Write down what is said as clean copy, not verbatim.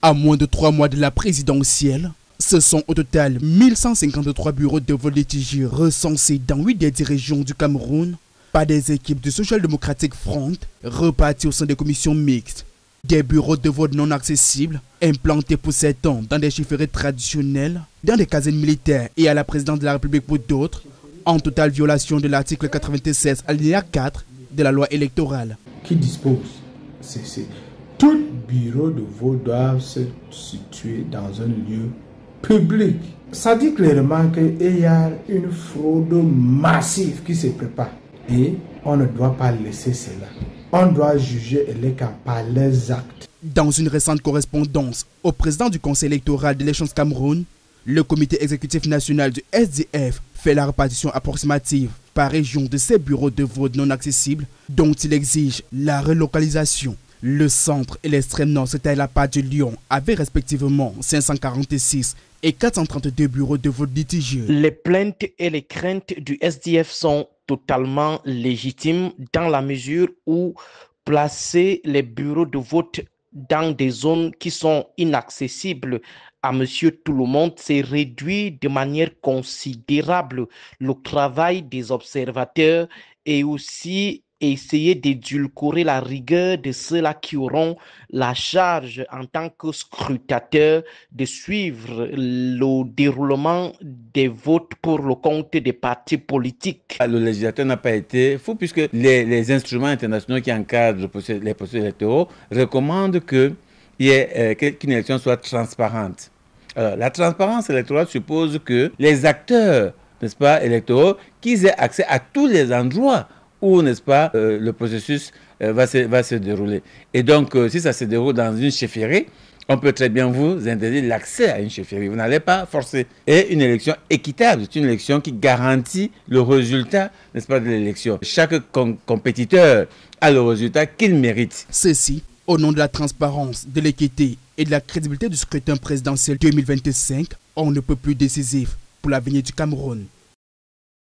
À moins de 3 mois de la présidentielle, ce sont au total 1153 bureaux de vote litigés recensés dans 8 des 10 régions du Cameroun par des équipes du Social Democratic Front reparties au sein des commissions mixtes. Des bureaux de vote non accessibles, implantés pour 7 ans dans des chiffrées traditionnelles, dans des casernes militaires et à la présidence de la République pour d'autres, en totale violation de l'article 96 alinéa 4 de la loi électorale. Qui dispose tout bureau de vote doit se situer dans un lieu public. Ça dit clairement qu'il y a une fraude massive qui se prépare. Et on ne doit pas laisser cela. On doit juger les cas par leurs actes. Dans une récente correspondance au président du Conseil électoral de l'Échange Cameroun, le comité exécutif national du SDF fait la répartition approximative par région de ces bureaux de vote non accessibles dont il exige la relocalisation. Le centre et l'extrême nord, c'est-à-dire la part de Lyon, avaient respectivement 546 et 432 bureaux de vote litigieux. Les plaintes et les craintes du SDF sont totalement légitimes dans la mesure où placer les bureaux de vote dans des zones qui sont inaccessibles à monsieur tout le monde, c'est réduire de manière considérable le travail des observateurs et aussi essayer d'édulcorer la rigueur de ceux-là qui auront la charge en tant que scrutateurs de suivre le déroulement des votes pour le compte des partis politiques. Le législateur n'a pas été fou puisque les instruments internationaux qui encadrent les processus électoraux recommandent qu'une élection soit transparente. Alors, la transparence électorale suppose que les acteurs, n'est-ce pas, électoraux, qu'ils aient accès à tous les endroits où, n'est-ce pas, le processus va se dérouler. Et donc, si ça se déroule dans une chefferie, on peut très bien vous interdire l'accès à une chefferie. Vous n'allez pas forcer. Et une élection équitable, c'est une élection qui garantit le résultat, n'est-ce pas, de l'élection. Chaque compétiteur a le résultat qu'il mérite. Ceci, au nom de la transparence, de l'équité et de la crédibilité du scrutin présidentiel 2025, on ne peut plus décisif pour l'avenir du Cameroun.